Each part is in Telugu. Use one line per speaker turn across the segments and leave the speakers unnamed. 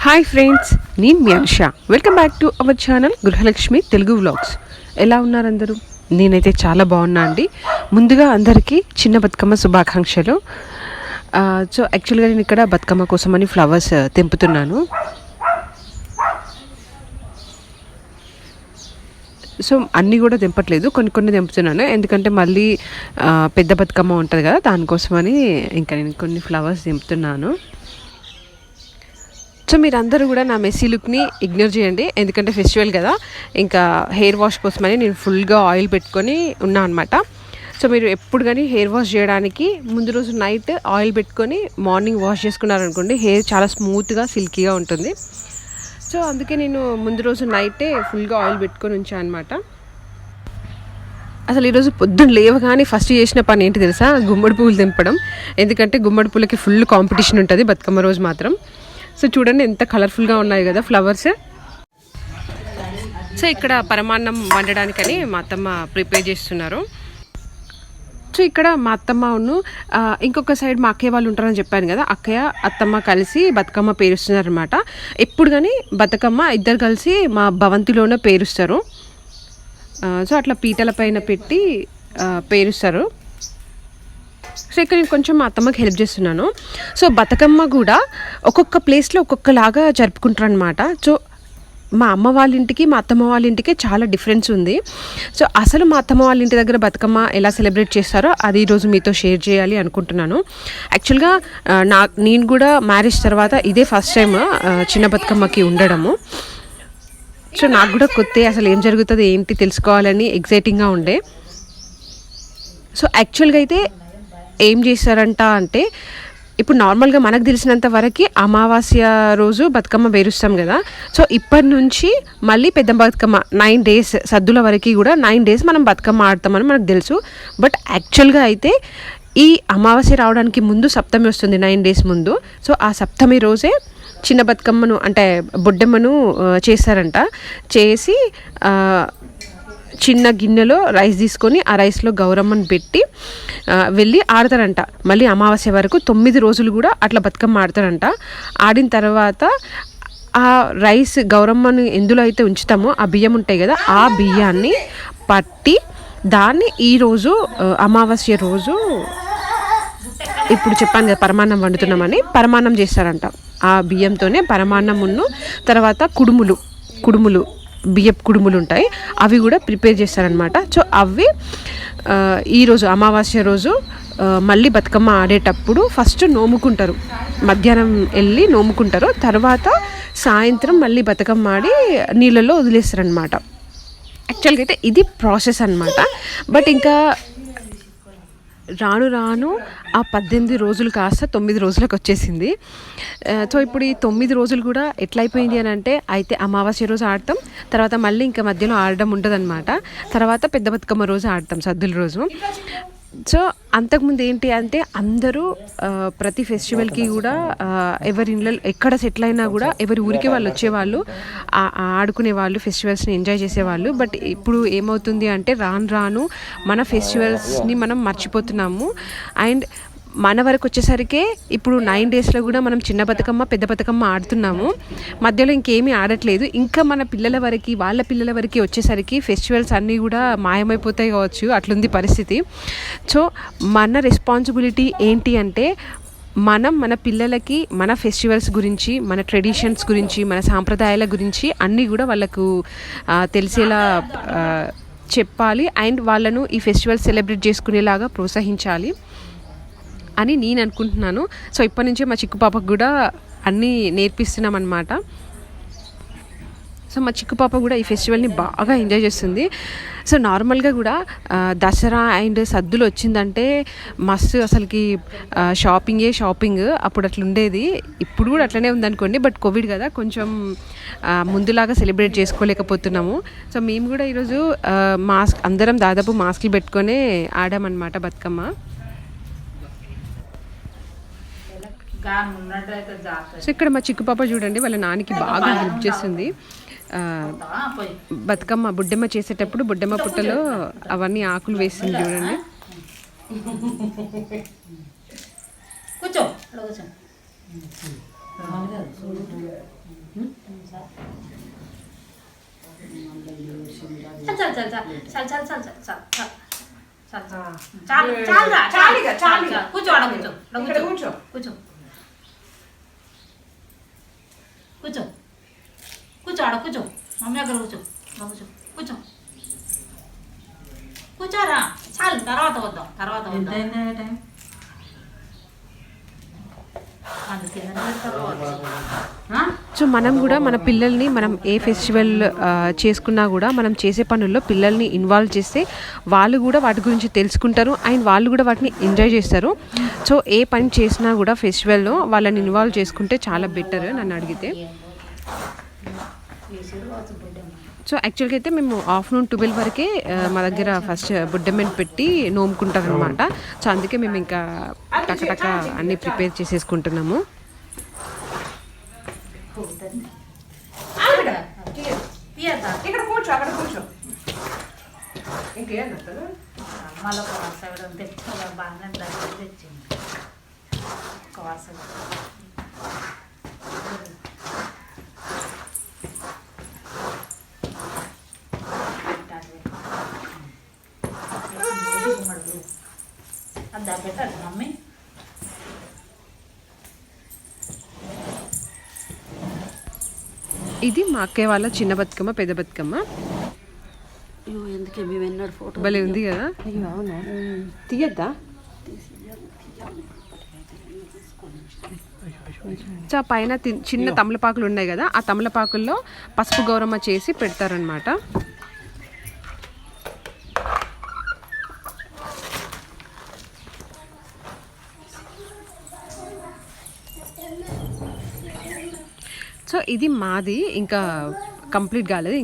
హాయ్ ఫ్రెండ్స్, నేను మీ Anusha. Welcome back to our channel Gruhalakshmi Telugu vlogs. ఎలా ఉన్నారు అందరూ? నేనైతే చాలా బాగున్నా అండి. ముందుగా అందరికీ చిన్న బతుకమ్మ శుభాకాంక్షలు. సో యాక్చువల్గా నేను ఇక్కడ బతుకమ్మ కోసమని ఫ్లవర్స్ తెంపుతున్నాను. సో అన్నీ కూడా తెంపట్లేదు, కొన్ని తెంపుతున్నాను. ఎందుకంటే మళ్ళీ పెద్ద బతుకమ్మ ఉంటుంది కదా, దానికోసమని ఇంకా నేను కొన్ని ఫ్లవర్స్ తెంపుతున్నాను. సో మీరందరూ కూడా నా మెస్సీ లుక్ని ఇగ్నోర్ చేయండి, ఎందుకంటే ఫెస్టివల్ కదా. ఇంకా హెయిర్ వాష్ కోసమని నేను ఫుల్గా ఆయిల్ పెట్టుకొని ఉన్నా అనమాట. సో మీరు ఎప్పుడు కానీ హెయిర్ వాష్ చేయడానికి ముందు రోజు నైట్ ఆయిల్ పెట్టుకొని మార్నింగ్ వాష్ చేసుకున్నారనుకోండి, హెయిర్ చాలా స్మూత్గా సిల్కీగా ఉంటుంది. సో అందుకే నేను ముందు రోజు నైటే ఫుల్గా ఆయిల్ పెట్టుకొని ఉంచాను అనమాట. అసలు ఈరోజు పొద్దున్న లేవగానే ఫస్ట్ చేసిన పని ఏంటి తెలుసా? గుమ్మడి పువ్వులు తెంపడం. ఎందుకంటే గుమ్మడి పువ్వులకి ఫుల్ కాంపిటీషన్ ఉంటుంది బతుకమ్మ రోజు మాత్రం. సో చూడండి ఎంత కలర్ఫుల్గా ఉన్నాయి కదా ఫ్లవర్స్. సో ఇక్కడ పరమాన్నం వండడానికని మా అత్తమ్మ ప్రిపేర్ చేస్తున్నారు. సో ఇక్కడ మా అత్తమ్మను ఇంకొక సైడ్ మా అక్కయ్య వాళ్ళు ఉంటారని చెప్పాను కదా, అక్కయ్య అత్తమ్మ కలిసి బతుకమ్మ పేరుస్తున్నారు అనమాట. ఎప్పుడు కానీ బతుకమ్మ ఇద్దరు కలిసి మా భవంతిలోనే పేరుస్తారు. సో అట్లా పీటల పైన పెట్టి పేరుస్తారు. సో ఇక్కడ నేను కొంచెం మా అత్తమ్మకి హెల్ప్ చేస్తున్నాను. సో బతుకమ్మ కూడా ఒక్కొక్క ప్లేస్లో ఒక్కొక్కలాగా జరుపుకుంటారు అనమాట. సో మా అమ్మ వాళ్ళ ఇంటికి మా అత్తమ్మ వాళ్ళ ఇంటికి చాలా డిఫరెన్స్ ఉంది. సో అసలు మా అత్తమ్మ వాళ్ళ ఇంటి దగ్గర బతుకమ్మ ఎలా సెలబ్రేట్ చేస్తారో అది ఈరోజు మీతో షేర్ చేయాలి అనుకుంటున్నాను. యాక్చువల్గా నేను కూడా మ్యారేజ్ తర్వాత ఇదే ఫస్ట్ టైం చిన్న బతుకమ్మకి ఉండడము. సో నాకు కూడా కొత్త, అసలు ఏం జరుగుతుంది ఏంటి తెలుసుకోవాలని ఎగ్జైటింగ్గా ఉండే. సో యాక్చువల్గా అయితే ఏం చేస్తారంట అంటే, ఇప్పుడు నార్మల్గా మనకు తెలిసినంత వరకు అమావాస్య రోజు బతుకమ్మ పేరుస్తాం కదా. సో ఇప్పటి నుంచి మళ్ళీ పెద్ద బతుకమ్మ 9 days సద్దుల వరకు కూడా 9 days మనం బతుకమ్మ ఆడతామని మనకు తెలుసు. బట్ యాక్చువల్గా అయితే ఈ అమావాస్య రావడానికి ముందు సప్తమి వస్తుంది, 9 days ముందు. సో ఆ సప్తమి రోజే చిన్న బతుకమ్మను అంటే బొడ్డమ్మను చేస్తారంట. చేసి చిన్న గిన్నెలో రైస్ తీసుకొని ఆ రైస్లో గౌరమ్మను పెట్టి వెళ్ళి ఆడతారంట. మళ్ళీ అమావాస్య వరకు 9 రోజులు కూడా అట్లా బతుకమ్మ ఆడతారంట. ఆడిన తర్వాత ఆ రైస్ గౌరమ్మను ఎందులో అయితే ఉంచుతామో ఆ బియ్యం ఉంటాయి కదా, ఆ బియ్యాన్ని పట్టి దాన్ని ఈరోజు అమావాస్య రోజు ఇప్పుడు చెప్పాను కదా పరమాన్నం వండుతున్నామని, పరమాన్నం చేస్తారంట. ఆ బియ్యంతోనే పరమాన్నమును తర్వాత కుడుములు బియ్యపు కుడుములు ఉంటాయి, అవి కూడా ప్రిపేర్ చేస్తారనమాట. సో అవి ఈరోజు అమావాస్య రోజు మళ్ళీ బతుకమ్మ ఆడేటప్పుడు ఫస్ట్ నోముకుంటారు, మధ్యాహ్నం వెళ్ళి నోముకుంటారు. తర్వాత సాయంత్రం మళ్ళీ బతుకమ్మ ఆడి నీళ్ళల్లో వదిలేస్తారనమాట. యాక్చువల్గా అయితే ఇది ప్రాసెస్ అనమాట. బట్ ఇంకా రాను రాను ఆ 18 రోజులు కాస్త 9 రోజులకు వచ్చేసింది. సో ఇప్పుడు ఈ 9 రోజులు కూడా ఎట్లయిపోయింది అని అంటే, అయితే అమావాస్య రోజు ఆడతాం, తర్వాత మళ్ళీ ఇంకా మధ్యలో ఆడడం ఉంటుంది అనమాట. తర్వాత పెద్ద బతుకమ్మ రోజు ఆడతాం, సద్దుల రోజు. సో అంతకుముందు ఏంటి అంటే అందరూ ప్రతి ఫెస్టివల్కి కూడా ఎవరి ఇళ్ళ ఎక్కడ సెటిల్ అయినా కూడా ఎవరి ఊరికి వాళ్ళు వచ్చేవాళ్ళు, ఆడుకునే వాళ్ళు, ఫెస్టివల్స్ని ఎంజాయ్ చేసేవాళ్ళు. బట్ ఇప్పుడు ఏమవుతుంది అంటే రాను మన ఫెస్టివల్స్ని మనం మర్చిపోతున్నాము. అండ్ మన వరకు వచ్చేసరికి ఇప్పుడు 9 daysలో కూడా మనం చిన్న బతుకమ్మ పెద్ద బతుకమ్మ ఆడుతున్నాము, మధ్యలో ఇంకేమీ ఆడట్లేదు. ఇంకా మన పిల్లల వరకు వాళ్ళ పిల్లల వరకు వచ్చేసరికి ఫెస్టివల్స్ అన్నీ కూడా మాయమైపోతాయి కావచ్చు, అట్లుంది పరిస్థితి. సో మన రెస్పాన్సిబిలిటీ ఏంటి అంటే మన పిల్లలకి మన ఫెస్టివల్స్ గురించి, మన ట్రెడిషన్స్ గురించి, మన సాంప్రదాయాల గురించి అన్నీ కూడా వాళ్ళకు తెలిసేలా చెప్పాలి. అండ్ వాళ్ళను ఈ ఫెస్టివల్ సెలబ్రేట్ చేసుకునేలాగా ప్రోత్సహించాలి అని నేను అనుకుంటున్నాను. సో ఇప్పటి నుంచే మా చిక్కు పాపకు కూడా అన్నీ నేర్పిస్తున్నాం అన్నమాట. సో మా చిక్కు పాప కూడా ఈ ఫెస్టివల్ని బాగా ఎంజాయ్ చేస్తుంది. సో నార్మల్గా కూడా దసరా అండ్ సద్దులు వచ్చిందంటే మస్తు అసలుకి షాపింగ్ అప్పుడు అట్లా ఉండేది. ఇప్పుడు కూడా అట్లనే ఉందనుకోండి, బట్ కోవిడ్ కదా కొంచెం ముందులాగా సెలబ్రేట్ చేసుకోలేకపోతున్నాము. సో మేము కూడా ఈరోజు అందరం దాదాపు మాస్కులు పెట్టుకొని ఆడామన్నమాట బతుకమ్మ. సో ఇక్కడ మా చిక్కు పాప చూడండి వాళ్ళ నాన్నకి బాగా హెల్ప్ చేస్తుంది. బతుకమ్మ బుడ్డెమ్మ చేసేటప్పుడు బుడ్డెమ్మ పుట్టలో అవన్నీ ఆకులు వేస్తుంది చూడండి.
కూర్చో మమ్మీ అక్కడ కూర్చోరా చాలు, తర్వాత వద్దాం.
సో మనం కూడా మన పిల్లల్ని మనం ఏ ఫెస్టివల్ చేసుకున్నా కూడా మనం చేసే పనుల్లో పిల్లల్ని ఇన్వాల్వ్ చేస్తే వాళ్ళు కూడా వాటి గురించి తెలుసుకుంటారు అండ్ వాళ్ళు కూడా వాటిని ఎంజాయ్ చేస్తారు. సో ఏ పని చేసినా కూడా ఫెస్టివల్లో వాళ్ళని ఇన్వాల్వ్ చేసుకుంటే చాలా బెటర్ నన్ను అడిగితే. సో యాక్చువల్గా అయితే మేము ఆఫ్టర్నూన్ 12 వరకే మా దగ్గర ఫస్ట్ బుడ్డెమ్మని పెట్టి నోముకుంటారు అనమాట. సో అందుకే మేము ఇంకా టక అన్నీ ప్రిపేర్ చేసేసుకుంటున్నాము.
ఇక్కడ కూర్చో, అక్కడ కూర్చో. ఇంకేం మళ్ళీ బాగా తెచ్చింది. అందా పెట్టాలి మమ్మీ.
ఇది మా అక్కయ్య వాళ్ళ చిన్న బతుకమ్మ పెద్ద బతుకమ్మ.
ఎందుకే మేము ఎన్నడు ఫోటో
భలే ఉంది కదా. అవునా, తీయద్దా? సో పైన చిన్న తమలపాకులు ఉన్నాయి కదా, ఆ తమలపాకుల్లో పసుపు గౌరమ్మ చేసి పెడతారనమాట. సో ఇది మాది ఇంకా కంప్లీట్ కాలేదు,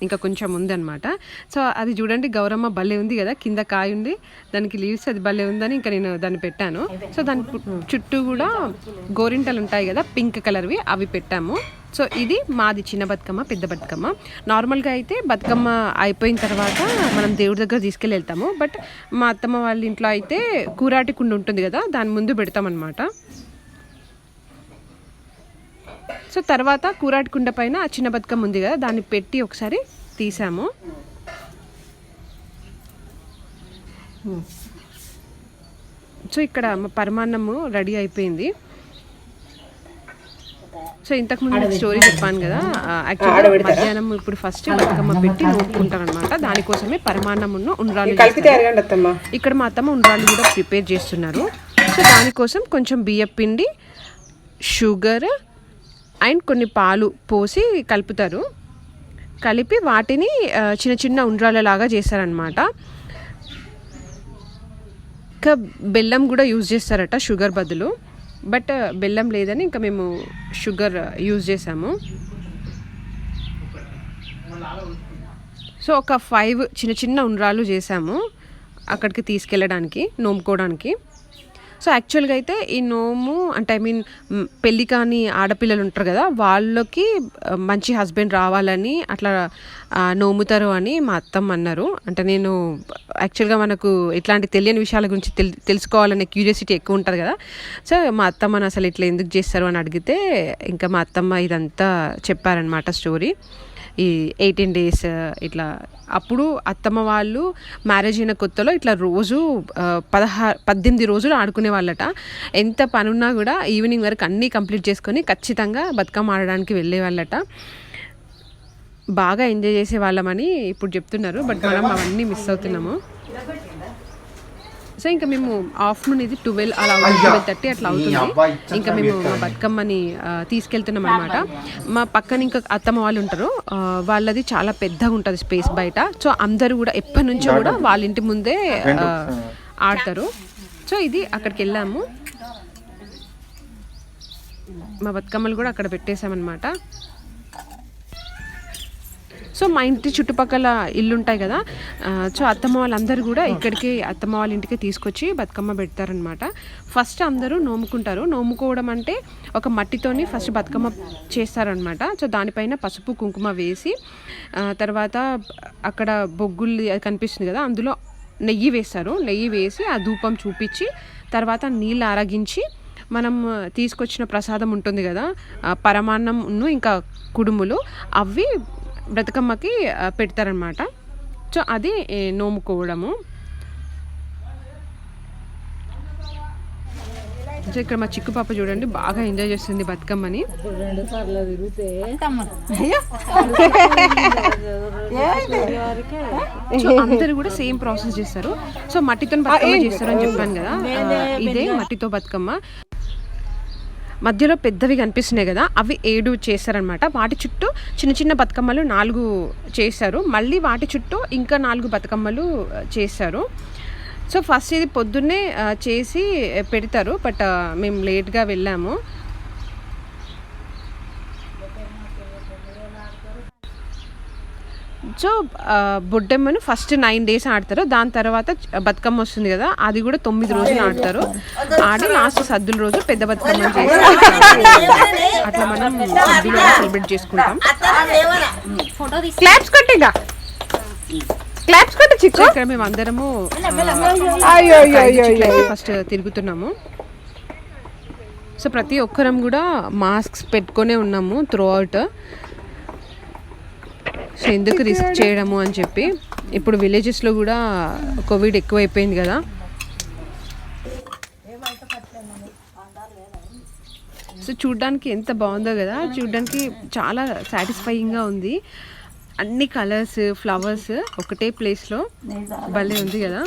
ఇంకా కొంచెం ఉంది అనమాట. సో అది చూడండి గౌరమ్మ భలే ఉంది కదా, కింద కాయ ఉంది, దానికి లీవ్స్, అది భలే ఉందని ఇంకా నేను దాన్ని పెట్టాను. సో దాని చుట్టూ కూడా గోరింటలు ఉంటాయి కదా పింక్ కలర్వి, అవి పెట్టాము. సో ఇది మాది చిన్న బతుకమ్మ పెద్ద బతుకమ్మ. నార్మల్గా అయితే బతుకమ్మ అయిపోయిన తర్వాత మనం దేవుడి దగ్గర తీసుకెళ్ళి వెళ్తాము. బట్ మా అత్తమ్మ వాళ్ళ ఇంట్లో అయితే కూరాటి కుండ ఉంటుంది కదా, దాని ముందు పెడతామన్నమాట. సో తర్వాత కూరాటి కుండ పైన ఆ చిన్న బతుకమ్మ ఉంది కదా, దాన్ని పెట్టి ఒకసారి తీసాము. సో ఇక్కడ పరమాన్నము రెడీ అయిపోయింది. సో ఇంతకుముందు స్టోరీ చెప్పాను కదా, యాక్చువల్గా మధ్యాహ్నం ఇప్పుడు ఫస్ట్ బతుకమ్మ పెట్టి నూపుకుంటారు అనమాట. దానికోసమే పరమాన్నమును ఉండ్రాలు ఇక్కడ మా అత్తమ్మ ఉండ్రాలు కూడా ప్రిపేర్ చేస్తున్నారు. సో దానికోసం కొంచెం బియ్యం పిండి, షుగర్ అండ్ కొన్ని పాలు పోసి కలుపుతారు. కలిపి వాటిని చిన్న చిన్న ఉండ్రాలలాగా చేస్తారనమాట. ఇంకా బెల్లం కూడా యూజ్ చేస్తారట షుగర్ బదులు, బట్ బెల్లం లేదని ఇంకా మేము షుగర్ యూజ్ చేసాము. సో ఒక 5 చిన్న చిన్న ఉండ్రాలు చేసాము అక్కడికి తీసుకెళ్ళడానికి, నోముకోవడానికి. సో యాక్చువల్గా అయితే ఈ నోము అంటే పెళ్ళి కాని ఆడపిల్లలు ఉంటారు కదా, వాళ్ళకి మంచి హస్బెండ్ రావాలని అట్లా నోముతారు అని మా అత్తమ్మ అన్నారు. అంటే నేను యాక్చువల్గా మనకు ఇట్లాంటి తెలియని విషయాల గురించి తెలుసుకోవాలనే క్యూరియాసిటీ ఎక్కువ ఉంటుంది కదా. సో మా అత్తమ్మని అసలు ఇట్లా ఎందుకు చేస్తారు అని అడిగితే ఇంకా మా అత్తమ్మ ఇదంతా చెప్పారనమాట స్టోరీ. ఈ 18 days ఇట్లా అప్పుడు అత్తమ్మ వాళ్ళు మ్యారేజ్ అయిన కొత్తలో ఇట్లా రోజు 18 రోజులు ఆడుకునే వాళ్ళట. ఎంత పనున్నా కూడా ఈవినింగ్ వరకు అన్నీ కంప్లీట్ చేసుకొని ఖచ్చితంగా బతుకమ్మ ఆడడానికి వెళ్ళే వాళ్ళట. బాగా ఎంజాయ్ చేసే వాళ్ళమని ఇప్పుడు చెప్తున్నారు, బట్ మనం అవన్నీ మిస్ అవుతున్నాము. సో ఇంకా మేము ఆఫ్టర్నూన్ ఇది 12 అలా 12:30 అట్లా అవుతుంది. ఇంకా మేము మా బతుకమ్మని తీసుకెళ్తున్నాం అనమాట. మా పక్కన ఇంకా అత్తమ్మ వాళ్ళు ఉంటారు, వాళ్ళది చాలా పెద్దగా ఉంటుంది స్పేస్ బయట. సో అందరూ కూడా ఎప్పటి నుంచో కూడా వాళ్ళ ఇంటి ముందే ఆడతారు. సో ఇది అక్కడికి వెళ్ళాము, మా బతుకమ్మలు కూడా అక్కడ పెట్టేశామన్నమాట. సో మా ఇంటి చుట్టుపక్కల ఇల్లు ఉంటాయి కదా, సో అత్తమ్మ వాళ్ళందరూ కూడా ఇక్కడికి అత్తమ్మ వాళ్ళ ఇంటికి తీసుకొచ్చి బతుకమ్మ పెడతారనమాట. ఫస్ట్ అందరూ నోముకుంటారు. నోముకోవడం అంటే ఒక మట్టితోని ఫస్ట్ బతుకమ్మ చేస్తారనమాట. సో దానిపైన పసుపు కుంకుమ వేసి తర్వాత అక్కడ బొగ్గులు కనిపిస్తుంది కదా, అందులో నెయ్యి వేస్తారు. నెయ్యి వేసి ఆ ధూపం చూపించి తర్వాత నీళ్ళు ఆరగించి మనం తీసుకొచ్చిన ప్రసాదం ఉంటుంది కదా, పరమాన్నంను ఇంకా కుడుములు, అవి బ్రతుకమ్మకి పెడతారనమాట. సో అది నోముకోవడము. సో ఇక్కడ మా చిక్కు పాప చూడండి బాగా ఎంజాయ్ చేస్తుంది బతుకమ్మని. సో అందరూ కూడా సేమ్ ప్రాసెస్ చేస్తారు. సో మట్టితో బతుకమ్మ చేస్తారు అని చెప్పాను కదా, ఇదే మట్టితో బతుకమ్మ. మధ్యలో పెద్దవి కనిపిస్తున్నాయి కదా, అవి 7 చేస్తారనమాట. వాటి చుట్టూ చిన్న చిన్న బతుకమ్మలు 4 చేస్తారు. మళ్ళీ వాటి చుట్టూ ఇంకా 4 బతుకమ్మలు చేస్తారు. సో ఫస్ట్ ఇది పొద్దున్నే చేసి పెడతారు, బట్ మేము లేట్గా వెళ్ళాము. సో బొడ్డెమ్మను ఫస్ట్ 9 days ఆడతారు. దాని తర్వాత బతుకమ్మ వస్తుంది కదా, అది కూడా 9 రోజులు ఆడతారు. ఆడి లాస్ట్ సద్దుల రోజు పెద్ద బతుకమ్మ చేసి అట్లా మనం సెలబ్రేట్ చేసుకుంటాం. క్లాప్స్ కొట్టిగా, క్లాప్స్ కొట్టి చిక్కు. ఇక్కడ మేము అందరము ఫస్ట్ తిరుగుతున్నాము. సో ప్రతి ఒక్కరం కూడా మాస్క్స్ పెట్టుకునే ఉన్నాము త్రూ అవుట్. సో ఎందుకు రిస్క్ చేయడము అని చెప్పి, ఇప్పుడు విలేజెస్లో కూడా కోవిడ్ ఎక్కువైపోయింది కదా. సో చూడ్డానికి ఎంత బాగుందో కదా, చూడ్డానికి చాలా సాటిస్ఫైయింగ్గా ఉంది. అన్ని కలర్స్, ఫ్లవర్స్ ఒకటే ప్లేస్లో భలే ఉంది కదా.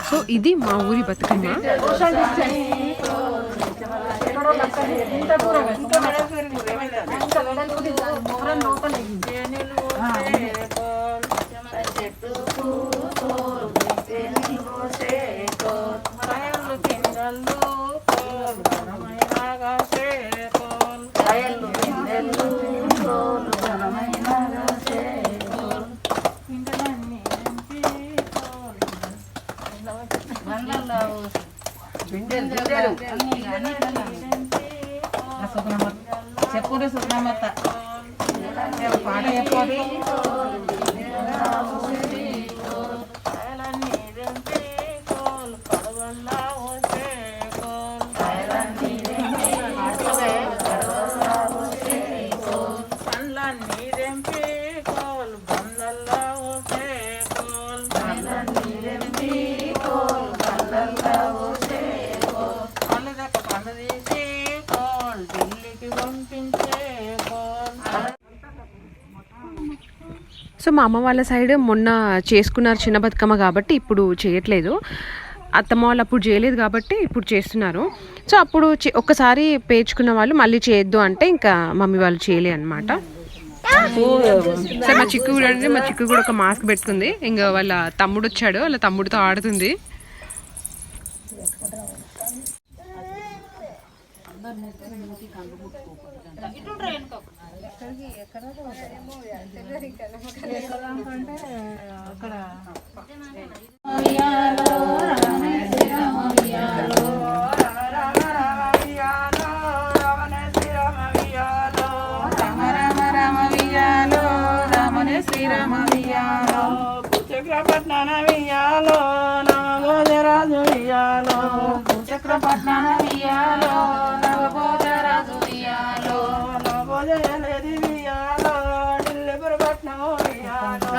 సో ఇది మా ఊరి బతుకమ్మ.
చెప్పురే సుఖమత్త పాట చెప్పి
సో మా అమ్మ వాళ్ళ సైడ్ మొన్న చేసుకున్నారు చిన్న బతుకమ్మ కాబట్టి ఇప్పుడు చేయట్లేదు. అత్తమ్మ వాళ్ళు అప్పుడు చేయలేదు కాబట్టి ఇప్పుడు చేస్తున్నారు. సో అప్పుడు ఒక్కసారి పేర్చుకున్న వాళ్ళు మళ్ళీ చేయొద్దు అంటే ఇంకా మమ్మీ వాళ్ళు చేయలే అనమాట. సో మా చిక్కు కూడా అంటే మా చిక్కు కూడా ఒక మాస్క్ పెట్టుకుంది. ఇంకా వాళ్ళ తమ్ముడు వచ్చాడు, వాళ్ళ తమ్ముడితో ఆడుతుంది.
చక్రపట్నాన వియ్యాలో నవభోజరాజు వియ్యాలో, చక్రపట్నాన వియ్యాలో నవభోజరాజు వియ్యాలో, నవభోజయలేది వియ్యాలో ఢిల్లీపురి పట్నము వియ్యాలో,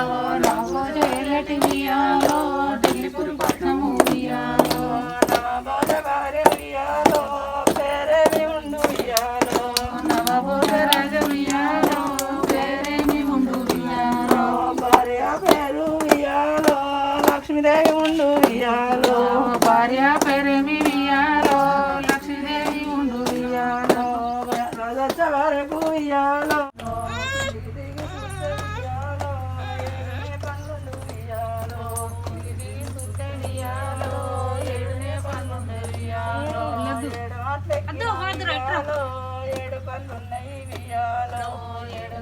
నవభోజయలేటి వియ్యాలో ఢిల్లీపురి పట్నము వియ్యాలో, నవభోజ భార్య వియ్యాలో పేరేమి ఉండు వియ్యాలో, నవభోజరాజ వియ్యాలో పేరేమి ఉండు వియ్యాలో, భార్య పేరు వియ్యాలో లక్ష్మీదేవి ఉండు వియ్యాలో, భార్య పేరేమి వియ్యాలో లక్ష్మీదేవి ఉండు వియ్యాలో, రోజొచ్చ వరకు వియ్యాలో ఏడు పళ్ళున్నాయి వియ్యాలో, ఏడు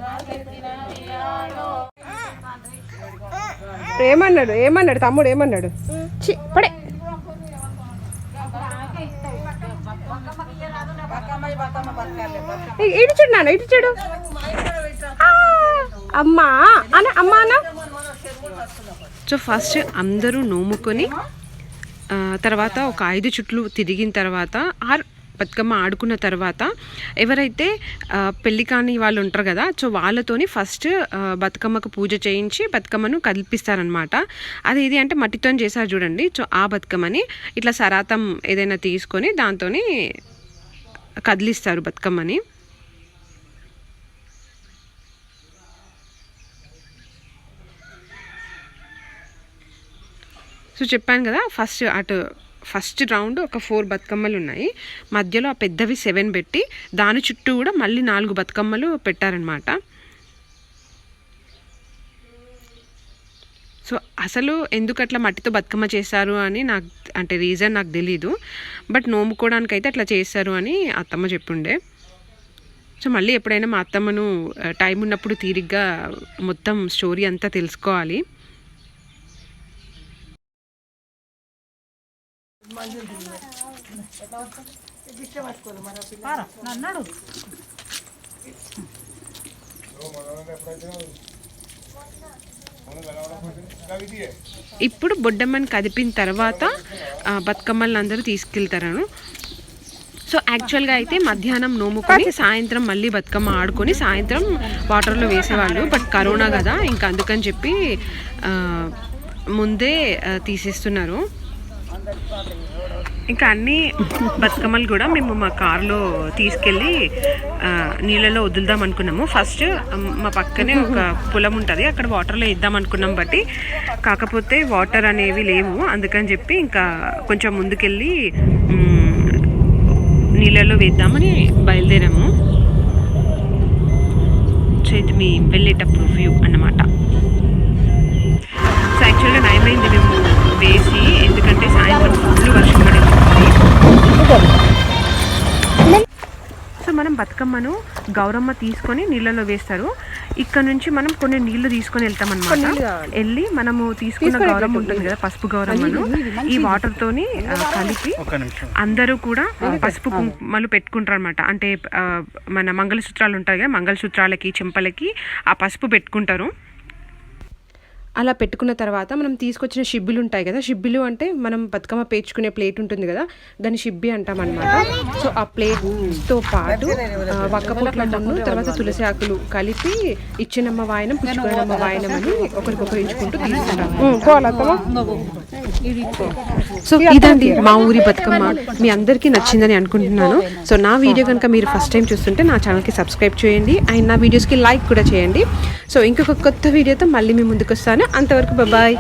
ఏమన్నాడు తమ్ముడు ఏమన్నాడు? పడే ఇటు చూడు నాన్న, ఇటు చూడు. అమ్మా అన్న, అమ్మా అన్న. సో ఫస్ట్ అందరూ నోముకొని తర్వాత ఒక 5 చుట్లు తిరిగిన తర్వాత బతుకమ్మ ఆడుకున్న తర్వాత ఎవరైతే పెళ్ళి కాని వాళ్ళు ఉంటారు కదా, సో వాళ్ళతోని ఫస్ట్ బతుకమ్మకు పూజ చేయించి బతుకమ్మను కదిలిపిస్తారనమాట. అది ఇది అంటే మట్టితో చేశారు చూడండి. సో ఆ బతుకమ్మని ఇట్లా సరాతం ఏదైనా తీసుకొని దాంతో కదిలిస్తారు బతుకమ్మని. సో చెప్పాను కదా ఫస్ట్ రౌండ్ ఒక 4 బతుకమ్మలు ఉన్నాయి. మధ్యలో ఆ పెద్దవి 7 పెట్టి దాని చుట్టూ కూడా మళ్ళీ 4 బతుకమ్మలు పెట్టారనమాట. సో అసలు ఎందుకు అట్లా మట్టితో బతుకమ్మ చేశారు అని నాకు రీజన్ నాకు తెలీదు. బట్ నోముకోవడానికి అయితే అట్లా చేశారు అని అత్తమ్మ చెప్పుండే. సో మళ్ళీ ఎప్పుడైనా మా అత్తమ్మను టైం ఉన్నప్పుడు తీరిగ్గా మొత్తం స్టోరీ అంతా తెలుసుకోవాలి. ఇప్పుడు బొడ్డమ్మని కదిపిన తర్వాత బతుకమ్మల్ని అందరూ తీసుకెళ్తారు. సో యాక్చువల్గా అయితే మధ్యాహ్నం నోముకొని సాయంత్రం మళ్ళీ బతుకమ్మ ఆడుకొని సాయంత్రం వాటర్లో వేసేవాళ్ళు. బట్ కరోనా కదా, ఇంకా అందుకని చెప్పి ముందే తీసేస్తున్నారు. ఇంకా అన్ని బతుకమ్మలు కూడా మేము మా కారులో తీసుకెళ్ళి నీళ్ళలో వదులుదాం అనుకున్నాము. ఫస్ట్ మా పక్కనే ఒక పొలం ఉంటుంది, అక్కడ వాటర్లో వేద్దాం అనుకున్నాం. బట్టి కాకపోతే వాటర్ అనేవి లేవు, అందుకని చెప్పి ఇంకా కొంచెం ముందుకెళ్ళి నీళ్ళలో వేద్దామని బయలుదేరాము. సో ఇది మీ వెళ్ళేటప్పుడు వ్యూ అన్నమాట. సో యాక్చువల్గా నయమైంది మేము వేసి, ఎందుకంటే సాయంత్రం ఫుల్ వర్షం పడేది. సో మనం బతుకమ్మను గౌరమ్మ తీసుకొని నీళ్ళలో వేస్తారు. ఇక్కడ నుంచి మనం కొన్ని నీళ్లు తీసుకొని వెళ్తాం అనమాట. వెళ్ళి మనము తీసుకున్న గౌరమ్మ ఉంటుంది కదా, పసుపు గౌరమ్మను ఈ వాటర్ తోని కలిపి అందరూ కూడా పసుపు కుంకుమలు పెట్టుకుంటారు అనమాట. అంటే మన మంగళసూత్రాలు ఉంటాయి కదా, మంగళసూత్రాలకి చెంపలకి ఆ పసుపు పెట్టుకుంటారు. అలా పెట్టుకున్న తర్వాత మనం తీసుకొచ్చిన షిబ్బులు ఉంటాయి కదా, షిబ్బులు అంటే మనం బతుకమ్మ పేర్చుకునే ప్లేట్ ఉంటుంది కదా, దాన్ని షిబ్బి అంటాం అనమాట. సో ఆ ప్లేట్తో పాటు వక్కపొట్ల మున్ను, తర్వాత తులసి ఆకులు కలిపి ఇచ్చినమ్మ వాయనం, పుచ్చుకున్నమ్మ వాయనం అని ఒకరికొకరు ఇచ్చుకుంటూ తీసుకుంటాం. సో ఇదండి మా ఊరి బతుకమ్మ. మీ అందరికీ నచ్చిందని అనుకుంటున్నాను. సో నా వీడియో కనుక మీరు ఫస్ట్ టైం చూస్తుంటే నా ఛానల్కి సబ్స్క్రైబ్ చేయండి అండ్ నా వీడియోస్కి లైక్ కూడా చేయండి. సో ఇంకొక కొత్త వీడియోతో మళ్ళీ మీ ముందుకు వస్తాను. అంతవరకు బాయ్.